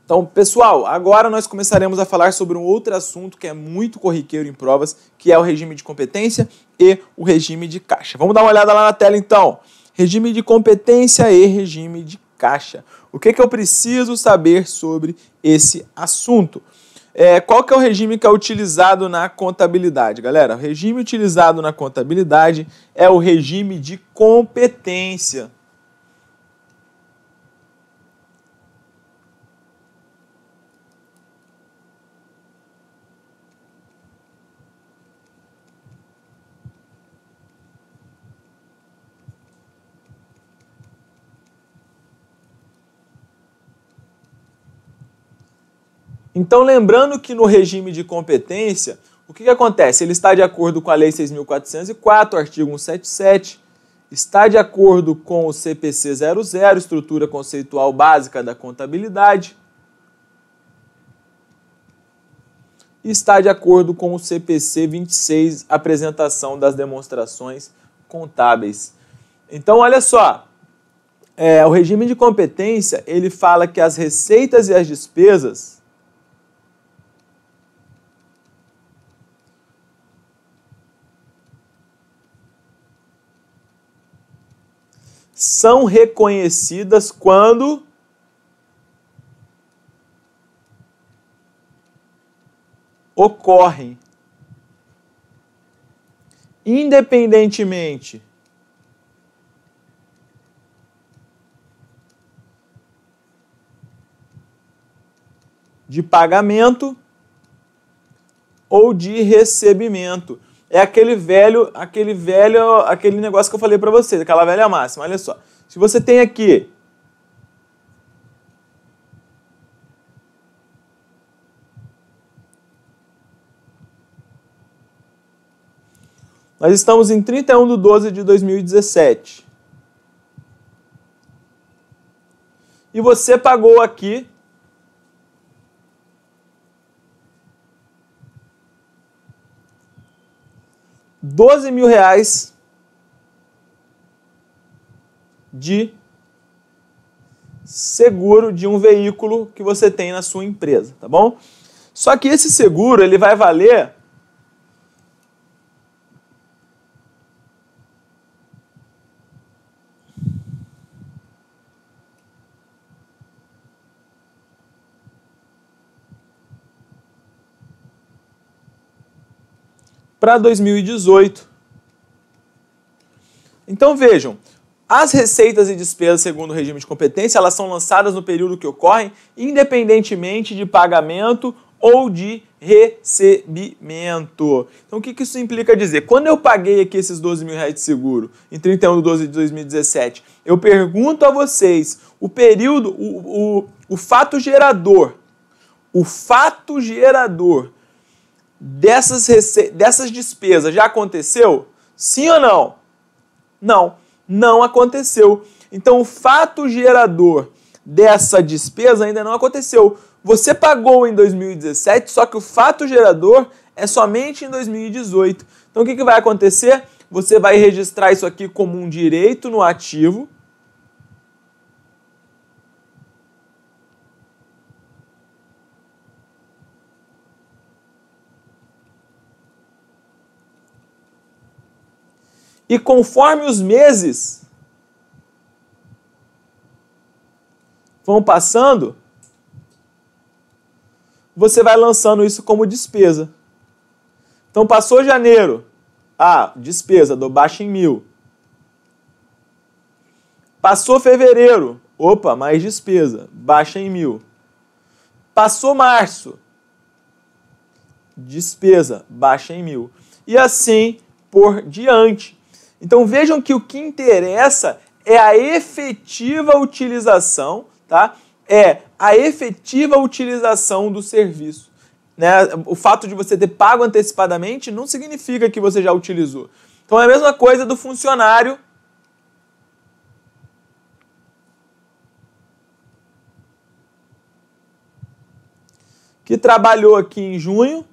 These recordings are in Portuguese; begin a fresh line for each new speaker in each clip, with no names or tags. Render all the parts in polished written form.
Então, pessoal, agora nós começaremos a falar sobre um outro assunto que é muito corriqueiro em provas, que é o regime de competência e o regime de caixa. Vamos dar uma olhada lá na tela, então. Regime de competência e regime de caixa. O que eu preciso saber sobre esse assunto? Qual que é o regime que é utilizado na contabilidade, galera? O regime utilizado na contabilidade é o regime de competência. Então, lembrando que no regime de competência, o que acontece? Ele está de acordo com a Lei 6.404, artigo 177, está de acordo com o CPC 00, Estrutura Conceitual Básica da Contabilidade, e está de acordo com o CPC 26, Apresentação das Demonstrações Contábeis. Então, olha só, o regime de competência, ele fala que as receitas e as despesas são reconhecidas quando ocorrem, independentemente de pagamento ou de recebimento. É aquele negócio que eu falei para vocês, aquela velha máxima. Olha só, se você tem aqui nós estamos em 31/12/2017 e você pagou aqui R$12.000 de seguro de um veículo que você tem na sua empresa, tá bom? Só que esse seguro, ele vai valer para 2018. Então vejam, as receitas e despesas segundo o regime de competência, elas são lançadas no período que ocorrem, independentemente de pagamento ou de recebimento. Então o que isso implica dizer? Quando eu paguei aqui esses R$12.000 de seguro em 31/12/2017, eu pergunto a vocês, o período, o fato gerador dessas despesas já aconteceu? Sim ou não? Não aconteceu. Então, o fato gerador dessa despesa ainda não aconteceu. Você pagou em 2017, só que o fato gerador é somente em 2018. Então, o que vai acontecer? Você vai registrar isso aqui como um direito no ativo. E conforme os meses vão passando, você vai lançando isso como despesa. Então, passou janeiro, despesa, dou baixa em 1.000. Passou fevereiro, mais despesa, baixa em 1.000. Passou março, despesa, baixa em 1.000. E assim por diante. Então vejam que o que interessa é a efetiva utilização, tá? É a efetiva utilização do serviço. Né? O fato de você ter pago antecipadamente não significa que você já utilizou. Então é a mesma coisa do funcionário que trabalhou aqui em junho,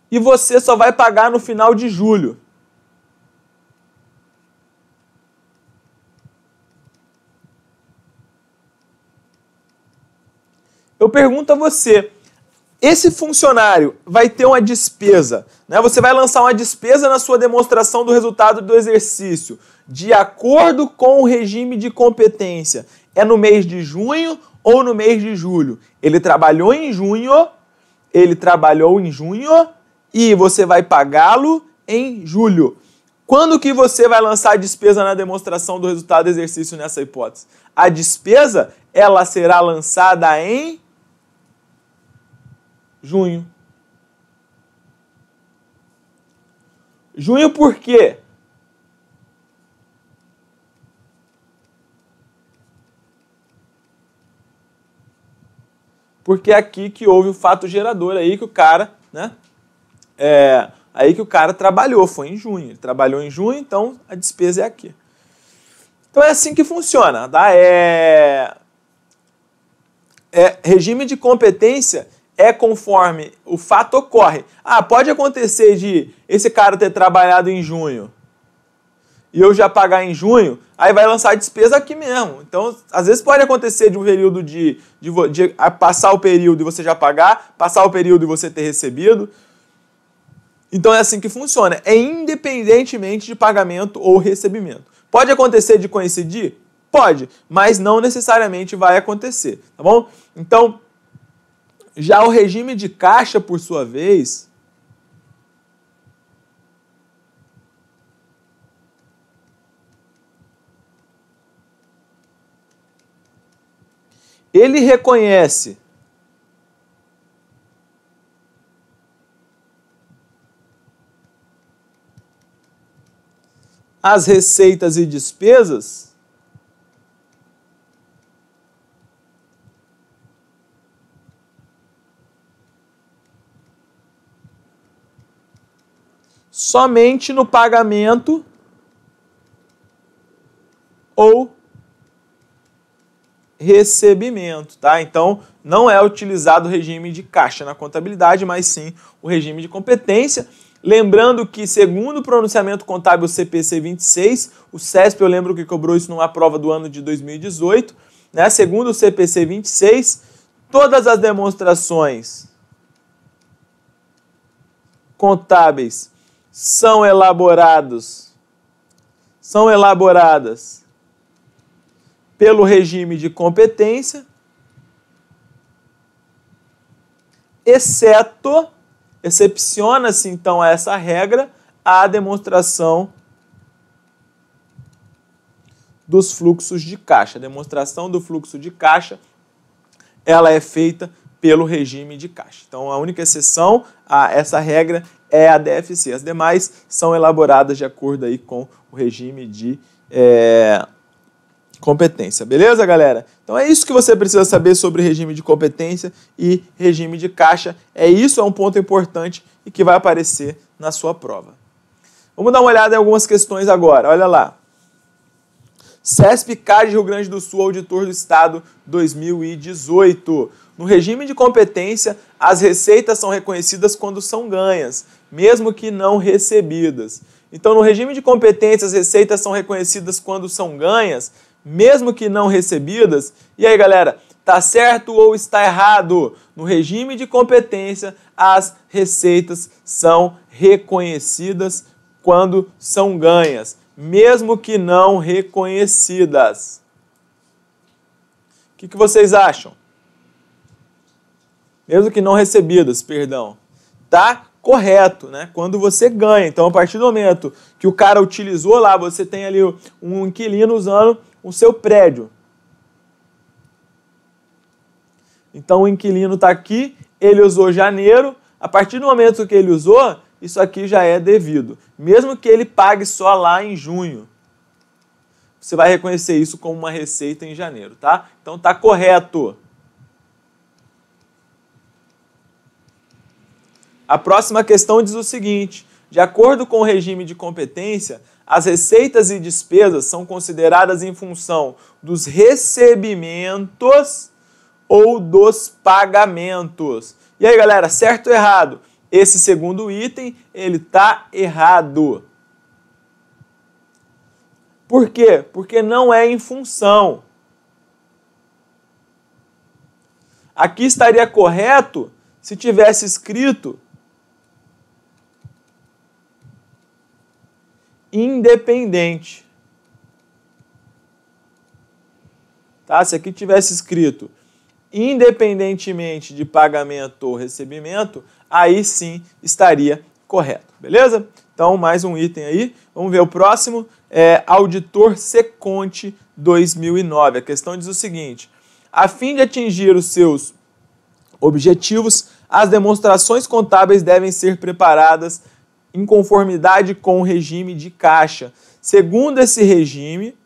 e você só vai pagar no final de julho. Eu pergunto a você, esse funcionário vai ter uma despesa, né? Você vai lançar uma despesa na sua demonstração do resultado do exercício, de acordo com o regime de competência. É no mês de junho ou no mês de julho? Ele trabalhou em junho e você vai pagá-lo em julho. Quando que você vai lançar a despesa na demonstração do resultado do exercício nessa hipótese? A despesa, ela será lançada em junho. Junho por quê? Porque é aqui que houve o fato gerador aí que o cara, né? Aí que o cara trabalhou, foi em junho. Ele trabalhou em junho, então a despesa é aqui. Então é assim que funciona, tá? Regime de competência é conforme o fato ocorre. Pode acontecer de esse cara ter trabalhado em junho e eu já pagar em junho, aí vai lançar a despesa aqui mesmo. Então, às vezes pode acontecer de um período de passar o período e você já pagar, passar o período e você ter recebido. Então é assim que funciona. É independentemente de pagamento ou recebimento. Pode acontecer de coincidir? Pode, mas não necessariamente vai acontecer, tá bom? Então, já o regime de caixa, por sua vez, ele reconhece as receitas e despesas somente no pagamento ou recebimento, tá? Então, não é utilizado o regime de caixa na contabilidade, mas sim o regime de competência. Lembrando que, segundo o pronunciamento contábil CPC 26, o CESP, eu lembro que cobrou isso numa prova do ano de 2018, né? Segundo o CPC 26, todas as demonstrações contábeis são elaboradas pelo regime de competência, excepciona-se então a essa regra a demonstração dos fluxos de caixa. A demonstração do fluxo de caixa, ela é feita pelo regime de caixa. Então, a única exceção a essa regra é a DFC. As demais são elaboradas de acordo aí com o regime de competência. Beleza, galera? Então, é isso que você precisa saber sobre regime de competência e regime de caixa. Isso é um ponto importante e que vai aparecer na sua prova. Vamos dar uma olhada em algumas questões agora. Olha lá. CESP-CAD Rio Grande do Sul, Auditor do Estado 2018. No regime de competência, as receitas são reconhecidas quando são ganhas, mesmo que não recebidas. Então, no regime de competência, as receitas são reconhecidas quando são ganhas, mesmo que não recebidas. E aí, galera, tá certo ou está errado? No regime de competência, as receitas são reconhecidas quando são ganhas, mesmo que não reconhecidas. O que vocês acham? Mesmo que não recebidas, perdão. Tá correto, né? Quando você ganha. Então, a partir do momento que o cara utilizou lá, você tem ali um inquilino usando o seu prédio. Então, o inquilino está aqui, ele usou janeiro. A partir do momento que ele usou, isso aqui já é devido. Mesmo que ele pague só lá em junho. Você vai reconhecer isso como uma receita em janeiro, tá? Então, tá correto. A próxima questão diz o seguinte: de acordo com o regime de competência, as receitas e despesas são consideradas em função dos recebimentos ou dos pagamentos. E aí, galera, certo ou errado? esse segundo item, ele está errado. Por quê? Porque não é em função. Aqui estaria correto se tivesse escrito independente. Tá? Se aqui tivesse escrito independentemente de pagamento ou recebimento, aí sim estaria correto, beleza? Então, mais um item aí. Vamos ver o próximo. Auditor Seconte 2009. A questão diz o seguinte: a fim de atingir os seus objetivos, as demonstrações contábeis devem ser preparadas em conformidade com o regime de caixa. Segundo esse regime,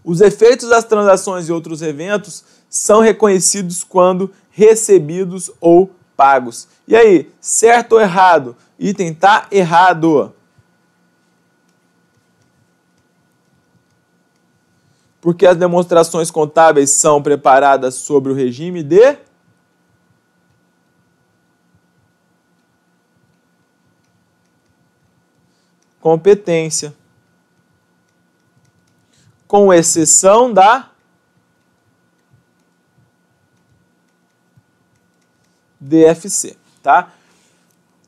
os efeitos das transações e outros eventos são reconhecidos quando recebidos ou pagos. E aí, certo ou errado? Item tá errado. Porque as demonstrações contábeis são preparadas sobre o regime de competência, com exceção da DFC, tá?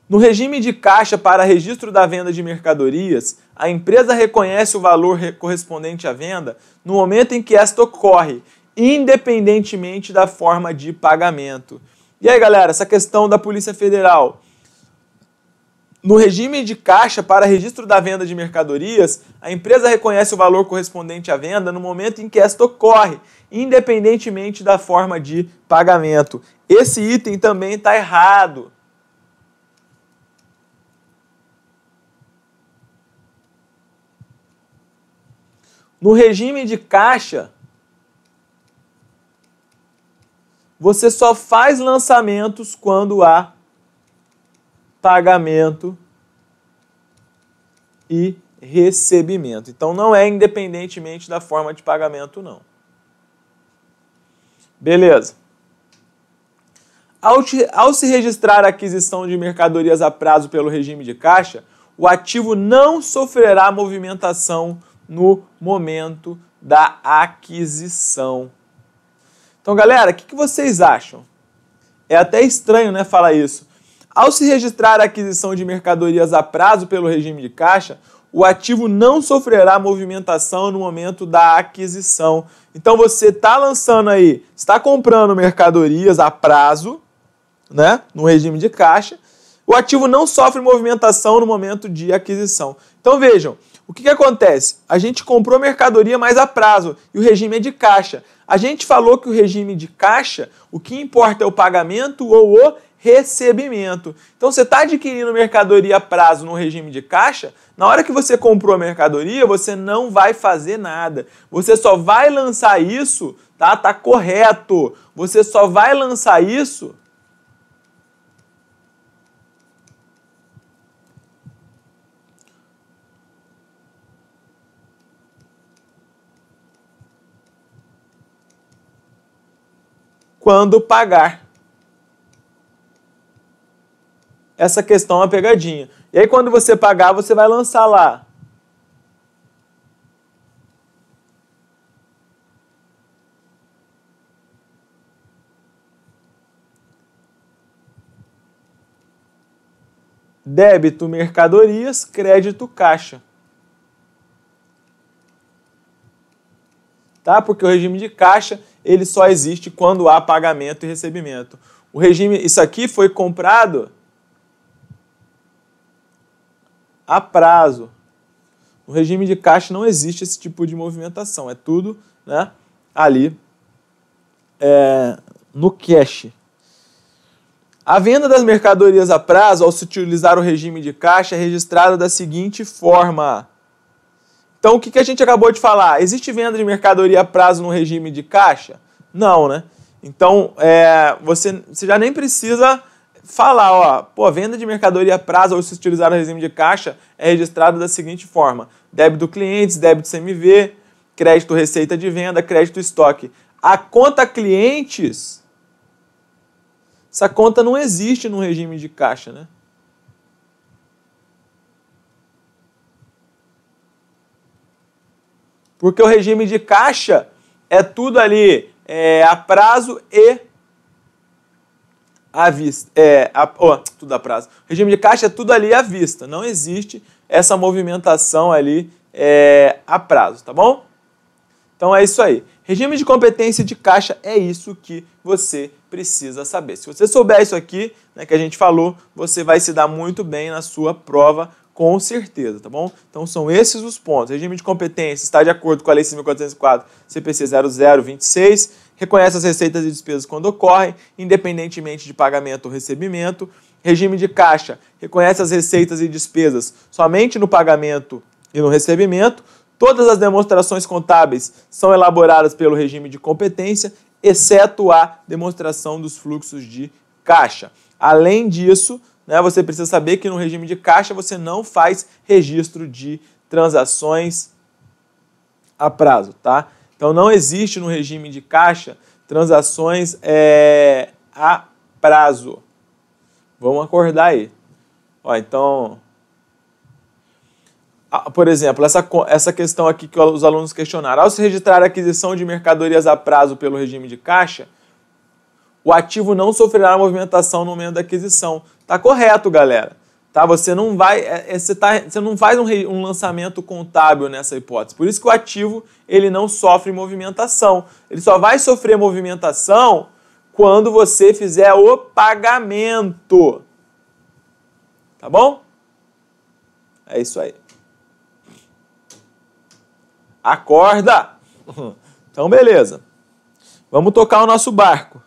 No regime de caixa para registro da venda de mercadorias, a empresa reconhece o valor correspondente à venda no momento em que esta ocorre, independentemente da forma de pagamento. E aí, galera, essa questão da Polícia Federal. No regime de caixa para registro da venda de mercadorias, a empresa reconhece o valor correspondente à venda no momento em que esta ocorre, independentemente da forma de pagamento. Esse item também está errado. No regime de caixa, você só faz lançamentos quando há pagamento e recebimento. Então, não é independentemente da forma de pagamento, não. Beleza. Ao se registrar a aquisição de mercadorias a prazo pelo regime de caixa, o ativo não sofrerá movimentação no momento da aquisição. Então, galera, o que vocês acham? É até estranho, né, falar isso. Ao se registrar a aquisição de mercadorias a prazo pelo regime de caixa, o ativo não sofrerá movimentação no momento da aquisição. Então, você está lançando aí, está comprando mercadorias a prazo, né, no regime de caixa, o ativo não sofre movimentação no momento de aquisição. Então, vejam, o que acontece? A gente comprou mercadoria mais a prazo e o regime é de caixa. A gente falou que o regime de caixa, o que importa é o pagamento ou o recebimento. Então, você está adquirindo mercadoria a prazo no regime de caixa, na hora que você comprou a mercadoria, você não vai fazer nada. Você só vai lançar isso, tá? Tá correto. Você só vai lançar isso quando pagar. Essa questão é uma pegadinha. E aí, quando você pagar, você vai lançar lá. Débito mercadorias, crédito caixa. Tá? Porque o regime de caixa, ele só existe quando há pagamento e recebimento. O regime, isso aqui foi comprado a prazo. No regime de caixa não existe esse tipo de movimentação, é tudo, né, ali no cash. A venda das mercadorias a prazo, ao se utilizar o regime de caixa, é registrada da seguinte forma. Então, o que a gente acabou de falar? Existe venda de mercadoria a prazo no regime de caixa? Não, né? Então, você já nem precisa falar, ó, pô, venda de mercadoria a prazo ou se utilizar o regime de caixa é registrado da seguinte forma: débito clientes, débito CMV, crédito receita de venda, crédito estoque. A conta clientes Essa conta não existe no regime de caixa, né? Porque o regime de caixa é tudo ali a prazo e à vista. Tudo a prazo. O regime de caixa é tudo ali à vista. Não existe essa movimentação ali a prazo, tá bom? Então é isso aí. Regime de competência de caixa é isso que você precisa saber. Se você souber isso aqui, né, que a gente falou, você vai se dar muito bem na sua prova, com certeza, tá bom? Então são esses os pontos. Regime de competência está de acordo com a Lei 5.404, CPC 0026, reconhece as receitas e despesas quando ocorrem, independentemente de pagamento ou recebimento. Regime de caixa reconhece as receitas e despesas somente no pagamento e no recebimento. Todas as demonstrações contábeis são elaboradas pelo regime de competência, exceto a demonstração dos fluxos de caixa. Além disso, né, você precisa saber que no regime de caixa você não faz registro de transações a prazo, tá? Então não existe no regime de caixa transações a prazo. Vamos acordar aí. Ó, então, por exemplo, essa questão aqui que os alunos questionaram. Ao se registrar a aquisição de mercadorias a prazo pelo regime de caixa, o ativo não sofrerá movimentação no momento da aquisição. Tá correto, galera. Tá? Você não vai, você não faz um lançamento contábil nessa hipótese. Por isso que o ativo ele não sofre movimentação. Ele só vai sofrer movimentação quando você fizer o pagamento. Tá bom? É isso aí. Acorda! Então, beleza. Vamos tocar o nosso barco.